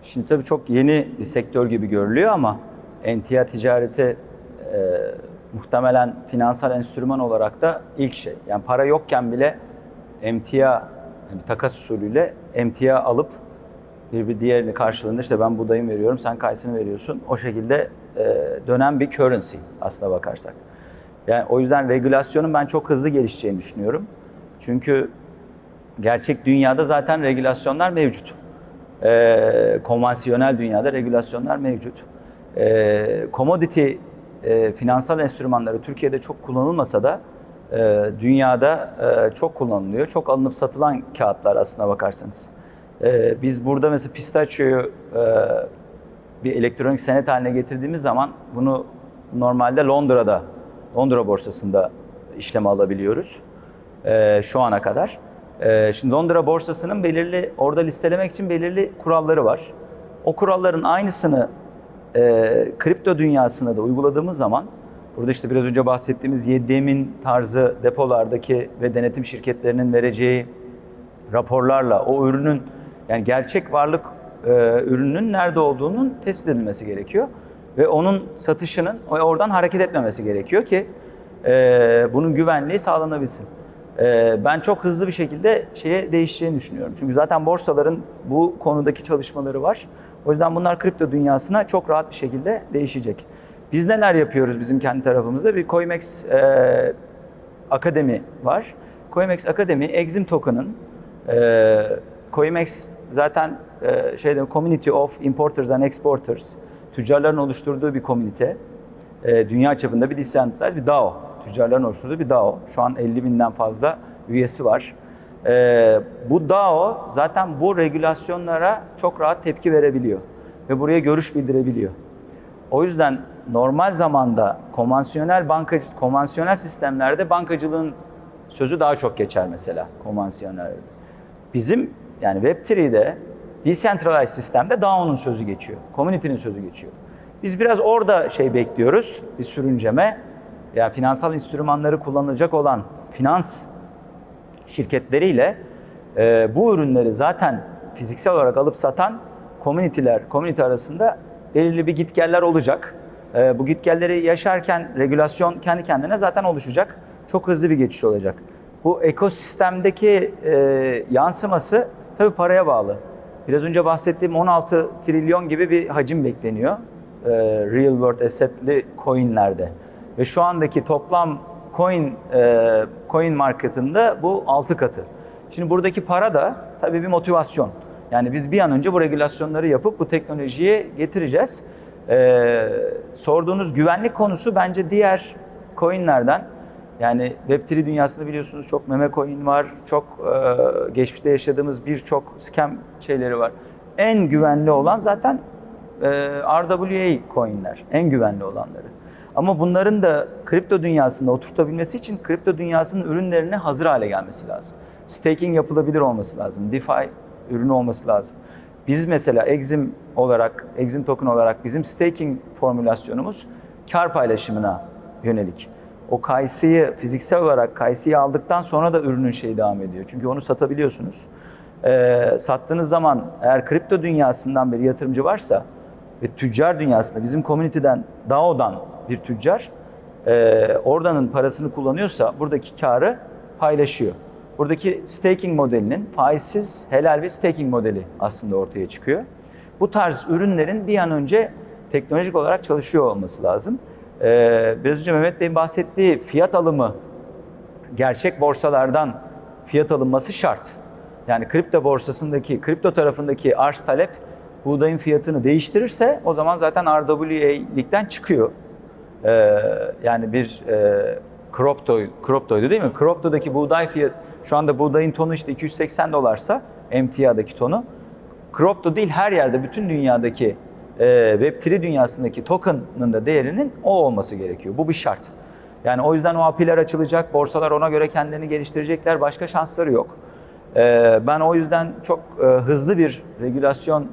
Şimdi tabii çok yeni bir sektör gibi görülüyor ama emtia ticareti muhtemelen finansal enstrüman olarak da ilk şey. Yani para yokken bile emtia, yani takas usulüyle emtia alıp bir diğerini karşılığında işte ben buğdayımı veriyorum, sen kayısını veriyorsun. O şekilde dönen bir currency aslına bakarsak. Yani o yüzden regülasyonun ben çok hızlı gelişeceğini düşünüyorum. Çünkü gerçek dünyada zaten regülasyonlar mevcut. Konvansiyonel dünyada regülasyonlar mevcut. Commodity finansal enstrümanları Türkiye'de çok kullanılmasa da dünyada çok kullanılıyor. Çok alınıp satılan kağıtlar aslına bakarsanız. Biz burada mesela pistachio'yu bir elektronik senet haline getirdiğimiz zaman bunu normalde Londra borsasında işleme alabiliyoruz şu ana kadar. Şimdi Londra borsasının orada listelemek için belirli kuralları var. O kuralların aynısını kripto dünyasına da uyguladığımız zaman, burada işte biraz önce bahsettiğimiz YDM'in tarzı depolardaki ve denetim şirketlerinin vereceği raporlarla o ürünün, yani gerçek varlık ürünün nerede olduğunun tespit edilmesi gerekiyor. Ve onun satışının oradan hareket etmemesi gerekiyor ki bunun güvenliği sağlanabilsin. Ben çok hızlı bir şekilde değişeceğini düşünüyorum. Çünkü zaten borsaların bu konudaki çalışmaları var. O yüzden bunlar kripto dünyasına çok rahat bir şekilde değişecek. Biz neler yapıyoruz bizim kendi tarafımızda? Bir Coimex Akademi var. Coimex Akademi, Exim Token'ın Coimex zaten Community of Importers and Exporters, tüccarların oluşturduğu bir komünite. Dünya çapında bir decentralized bir DAO. Tüccarların oluşturduğu bir DAO. Şu an 50.000'den fazla üyesi var. Bu DAO zaten bu regülasyonlara çok rahat tepki verebiliyor. Ve buraya görüş bildirebiliyor. O yüzden normal zamanda konvansiyonel sistemlerde bankacılığın sözü daha çok geçer mesela konvansiyonel. Bizim yani Web3'de decentralized sistemde DAO'nun sözü geçiyor. Community'nin sözü geçiyor. Biz biraz orada bekliyoruz, bir sürünceme. Yani finansal enstrümanları kullanılacak olan finans şirketleriyle bu ürünleri zaten fiziksel olarak alıp satan community arasında belirli bir gitgeller olacak. Bu gitgelleri yaşarken regülasyon kendi kendine zaten oluşacak. Çok hızlı bir geçiş olacak. Bu ekosistemdeki yansıması tabii paraya bağlı. Biraz önce bahsettiğim 16 trilyon gibi bir hacim bekleniyor real world asset'li coinlerde. Ve şu andaki toplam coin marketinde bu 6 katı. Şimdi buradaki para da tabii bir motivasyon. Yani biz bir an önce bu regülasyonları yapıp bu teknolojiyi getireceğiz. Sorduğunuz güvenlik konusu bence diğer coinlerden, yani Web3 dünyasında biliyorsunuz çok meme coin var, çok geçmişte yaşadığımız birçok scam şeyleri var. En güvenli olan zaten RWA coinler, en güvenli olanları. Ama bunların da kripto dünyasında oturtabilmesi için kripto dünyasının ürünlerine hazır hale gelmesi lazım. Staking yapılabilir olması lazım. DeFi ürünü olması lazım. Biz mesela Exim Token olarak bizim staking formülasyonumuz kar paylaşımına yönelik. O kayısıyı fiziksel olarak aldıktan sonra da ürünün devam ediyor. Çünkü onu satabiliyorsunuz. Sattığınız zaman eğer kripto dünyasından bir yatırımcı varsa ve tüccar dünyasında bizim community'den, DAO'dan bir tüccar oradanın parasını kullanıyorsa buradaki karı paylaşıyor. Buradaki staking modelinin faizsiz helal bir staking modeli aslında ortaya çıkıyor. Bu tarz ürünlerin bir an önce teknolojik olarak çalışıyor olması lazım. Biraz önce Mehmet Bey'in bahsettiği fiyat alımı, gerçek borsalardan fiyat alınması şart. Yani kripto tarafındaki arz talep buğdayın fiyatını değiştirirse o zaman zaten RWA'likten çıkıyor. Yani bir Cropto'ydu değil mi? Cropto'daki buğday fiyatı, şu anda buğdayın tonu $280'sa emtiadaki tonu. Cropto değil, her yerde, bütün dünyadaki Web3 dünyasındaki token'ın da değerinin o olması gerekiyor. Bu bir şart. Yani o yüzden o API'ler açılacak, borsalar ona göre kendilerini geliştirecekler, başka şansları yok. Ben o yüzden çok hızlı bir regülasyon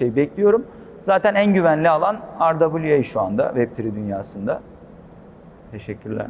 bekliyorum. Zaten en güvenli alan RWA şu anda Web3 dünyasında. Teşekkürler.